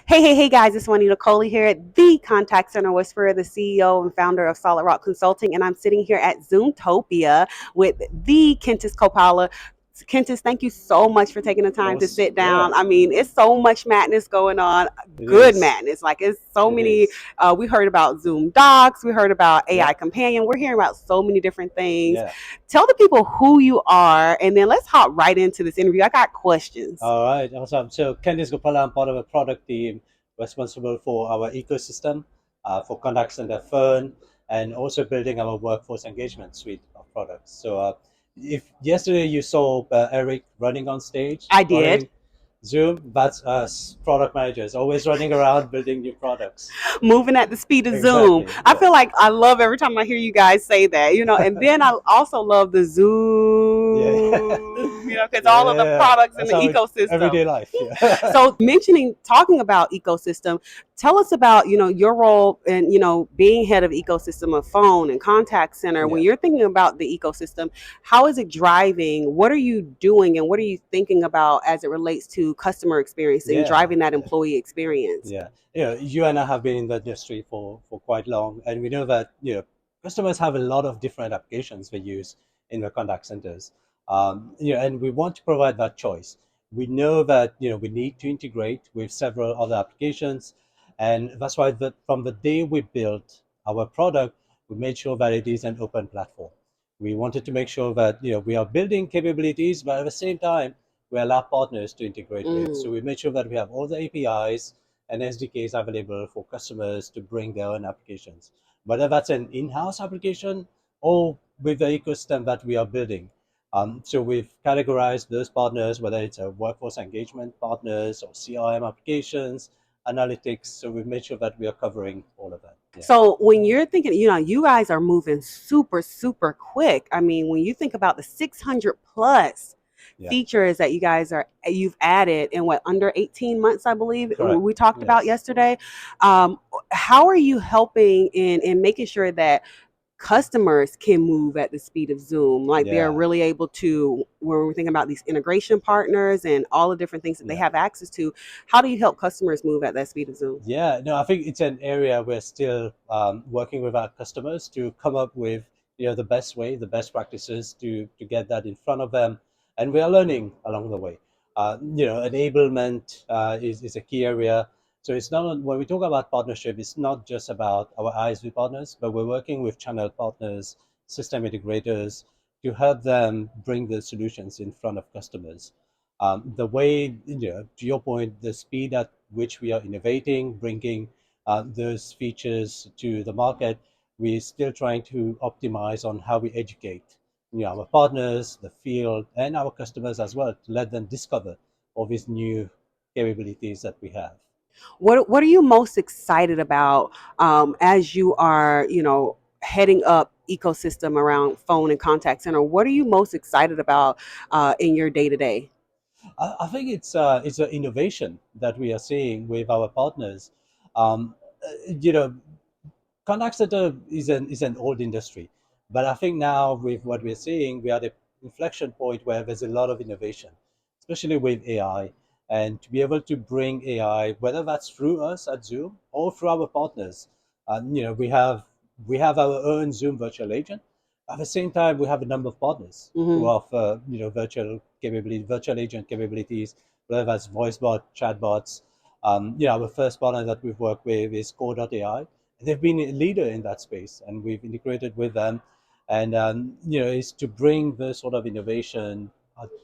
Hey guys, it's Juanita Coley here at the Contact Center Whisperer, the CEO and founder of Solid Rock Consulting, and I'm sitting here at Zoomtopia with the Kentis Gopalla. Kentis, thank you so much for taking the time to Most, sit yeah, down. I mean, it's so much madness going on, it good is. madness. Like, it's so It many. is. We heard about Zoom Docs, we heard about Yeah, AI Companion. We're hearing about so many different things. yeah. Tell the people who you are, and then let's hop right into this interview. I got questions. All right, awesome. So, Kentis Gopalla, I'm part of a product team responsible for our ecosystem, for contact center phone, and also building our workforce engagement suite of products. So, if yesterday you saw Eric running on stage, I did. running Zoom, that's us, product managers, always running around building new products. Moving at the speed of Zoom. Exactly. I Yeah. feel like I love every time I hear you guys say that, and then I also love the Yeah. Zoom, because all of the Yeah. products in That's the how it ecosystem. everyday life. Yeah. So talking about ecosystem, tell us about, your role in, being head of ecosystem of phone and contact center. When Yeah. you're thinking about the ecosystem, how is it driving? What are you doing and what are you thinking about as it relates to customer experience and Yeah. driving that employee experience? Yeah, you and I have been in the industry for quite long, and we know that customers have a lot of different applications they use in their contact centers. And we want to provide that choice. We know that we need to integrate with several other applications, and that's why from the day we built our product, we made sure that it is an open platform. We wanted to make sure that we are building capabilities, but at the same time we allow partners to integrate with. So Mm. we made sure that we have all the APIs and SDKs available for customers to bring their own applications, whether that's an in-house application or with the ecosystem that we are building. So we've categorized those partners, whether it's a workforce engagement partners or CRM applications, analytics. So we've made sure that we are covering all of that. Yeah, So when you're thinking, you guys are moving super, super quick. I mean, when you think about the 600 plus yeah, features that you've added in what, under 18 months, I believe correct. we talked about Yes. yesterday. Um, how are you helping in making sure that customers can move at the speed of Zoom? Like, they're Yeah, really able to, when we're thinking about these integration partners and all the different things that they yeah. have access to, how do you help customers move at that speed of Zoom? Yeah, no, I think it's an area we're still working with our customers to come up with the best way, the best practices to get that in front of them, and we are learning along the way. Enablement is a key area. So it's not when we talk about partnership, it's not just about our ISV partners, but we're working with channel partners, system integrators to help them bring the solutions in front of customers. The way, to your point, the speed at which we are innovating, bringing those features to the market, we're still trying to optimize on how we educate our partners, the field, and our customers as well to let them discover all these new capabilities that we have. What are you most excited about as you are, heading up ecosystem around phone and contact center? What are you most excited about in your day to day? I think it's an innovation that we are seeing with our partners. Um, you know, Contact center is an old industry, but I think now with what we're seeing, we are at an inflection point where there's a lot of innovation, especially with AI, and to be able to bring AI, whether that's through us at Zoom or through our partners. We have our own Zoom virtual agent. At the same time, we have a number of partners who Hmm. offer virtual agent capabilities, whether that's voice bot, chatbots. Our first partner that we've worked with is Core.ai. They've been a leader in that space, and we've integrated with them. And is to bring this sort of innovation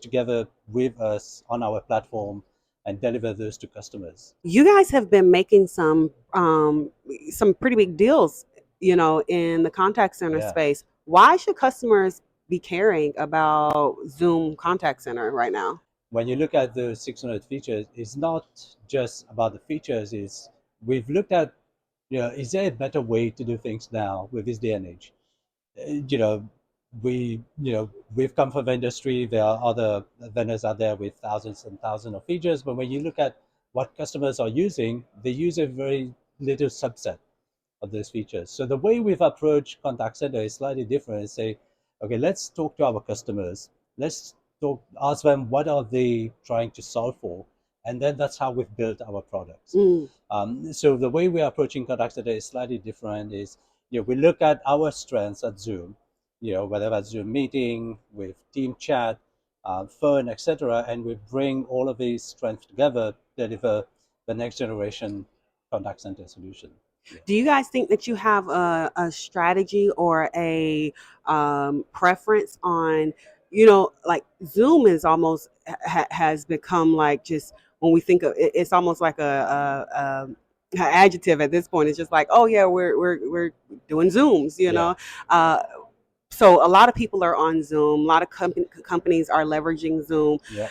together with us on our platform and deliver those to customers. You guys have been making some pretty big deals, in the contact center Yeah. space. Why should customers be caring about Zoom contact center right now? When you look at the 600 features, it's not just about the features. It's we've looked at, is there a better way to do things now with this day and age? You know, we've come from the industry. There are other vendors out there with thousands and thousands of features, but when you look at what customers are using, they use a very little subset of those features. So the way we've approached contact center is slightly different. And say, okay, let's talk to our customers. Let's ask them what are they trying to solve for, And then that's how we've built our products. Mm. So the way we are approaching contact center is slightly different. Is we look at our strengths at Zoom, whether that's Zoom meeting with team chat, phone, etc., and we bring all of these strengths together, deliver the next generation contact center solution. Yeah. Do you guys think that you have a strategy or a preference on, like Zoom is almost has become like just when we think of it, it's almost like a adjective at this point. It's just like, oh yeah, we're doing Zooms, Yeah. Uh, so a lot of people are on Zoom. A lot of companies are leveraging Zoom Yeah.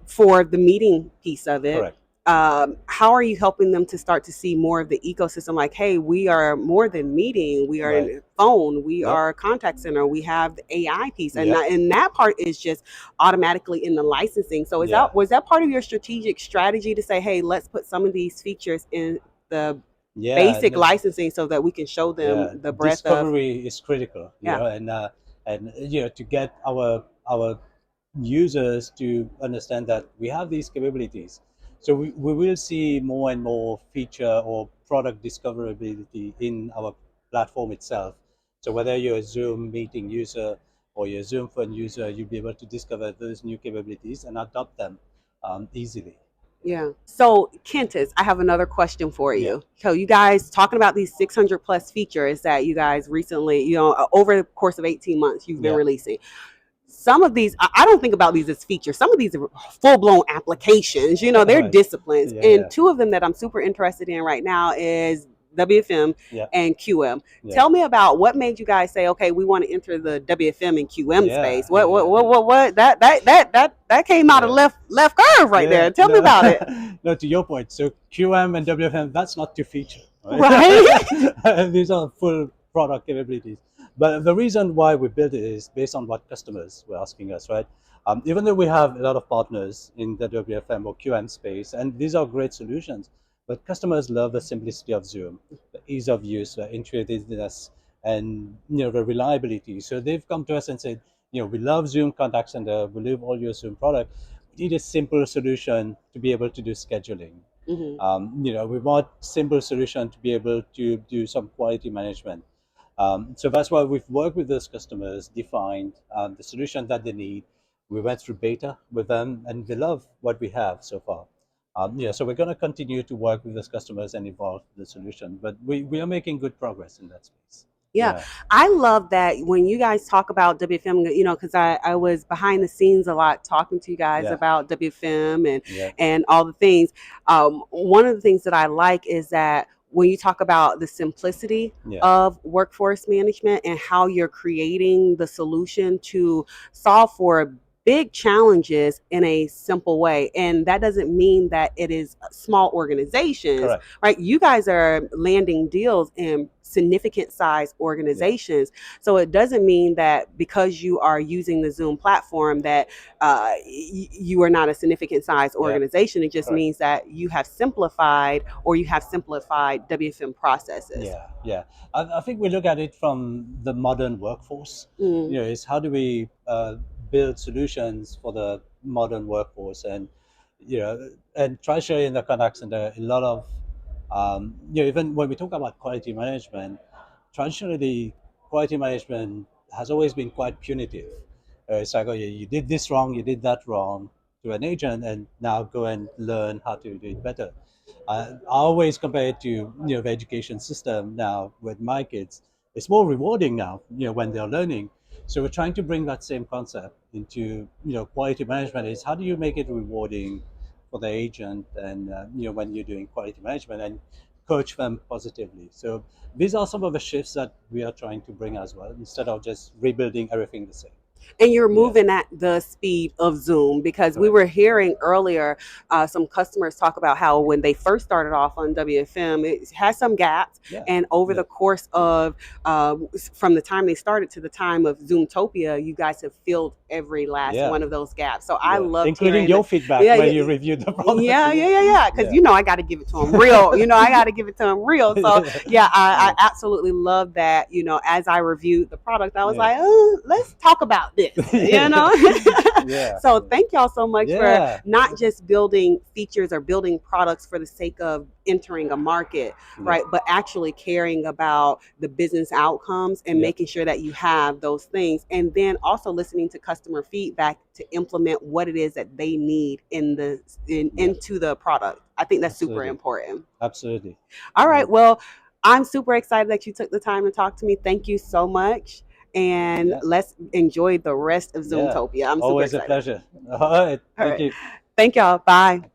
for the meeting piece of it. Correct. How are you helping them to start to see more of the ecosystem? Like, hey, we are more than meeting. We are Right. in phone. We Yep. are contact center. We have the AI piece, and Yep. that part is just automatically in the licensing. So, Yeah. was that part of your strategic strategy to say, hey, let's put some of these features in the Yeah. basic licensing so that we can show them Yeah, the breadth of discovery is critical, yeah. and to get our users to understand that we have these capabilities. So we will see more and more feature or product discoverability in our platform itself. So whether you're a Zoom meeting user or you're a Zoom phone user, you'll be able to discover those new capabilities and adopt them easily. Yeah. So, Kentis, I have another question for Yeah. you. So, you guys talking about these 600 plus features that you guys recently, over the course of 18 months, you've been Yeah. releasing. Some of these, I don't think about these as features. Some of these are full blown applications. They're Right. disciplines. Yeah. And Yeah. two of them that I'm super interested in right now is WFM Yeah. and QM. Yeah. Tell me about what made you guys say, okay, we want to enter the WFM and QM Yeah. space. Yeah. What? That came out of Yeah. left curve right Yeah, there. Tell me no, about it. no. To your point, so QM and WFM, that's not two feature, right? Right? These are full product capabilities. But the reason why we built it is based on what customers were asking us, right? Even though we have a lot of partners in the WFM or QM space, and these are great solutions, but customers love the simplicity of Zoom, the ease of use, the intuitiveness, and the reliability. So they've come to us and said, we love Zoom Contact Center, we love all your Zoom product. We need a simple solution to be able to do scheduling. Mm-hmm. We want simple solution to be able to do some quality management. So that's why we've worked with those customers, defined the solution that they need. We went through beta with them, and they love what we have so far. So we're going to continue to work with those customers and evolve the solution. But we are making good progress in that space. Yeah, Yeah. I love that when you guys talk about WFM, because I was behind the scenes a lot talking to you guys Yeah. about WFM Yeah. and all the things. One of the things that I like is that when you talk about the simplicity Yeah. of workforce management and how you're creating the solution to solve for big challenges in a simple way. And that doesn't mean that it is small organizations, Correct. right? You guys are landing deals in significant size organizations. So it doesn't mean that because you are using the Zoom platform that you are not a significant size Yeah. organization. It just Correct. means that you have simplified WFM processes. Yeah, yeah. I think we look at it from the modern workforce. Mm. Is how do we build solutions for the modern workforce, and traditionally in the contact center, a lot of even when we talk about quality management, traditionally quality management has always been quite punitive. It's like, oh, you did this wrong, you did that wrong to an agent, and now go and learn how to do it better. I always compare it to the education system now with my kids. It's more rewarding now, when they're learning. So we're trying to bring that same concept into quality management. Is how do you make it rewarding for the agent, and when you're doing quality management, and coach them positively. So these are some of the shifts that we are trying to bring as well, instead of just rebuilding everything the same. And you're Yeah. moving at the speed of Zoom, because we Correct. were hearing earlier some customers talk about how when they first started off on WFM, it has some gaps, Yeah. and over Yeah. the course of from the time they started to the time of Zoomtopia, you guys have filled every last Yeah. one of those gaps. So I Yeah. loved Including hearing your that. feedback Yeah, when yeah, you reviewed the product. yeah. Because Yeah. I got to give it to them real. I got to give it to them real. So yeah, I absolutely love that. As I reviewed the product, I was Yeah. like, oh, let's talk about about this, you know? Yeah, So thank y'all so much for yeah, not just building features or building products for the sake of entering a market, yeah, right? But actually caring about the business outcomes and yeah, making sure that you have those things. And then also listening to customer feedback to implement what it is that they need yeah. into the product. I think that's super Absolutely, important. absolutely. All right. And Well, I'm super excited that you took the time to talk to me. Thank you so much. And yeah, let's enjoy the rest of yeah. Zoomtopia. I'm super Always a excited. pleasure. All right. All Thank right. you. Thank y'all. Bye.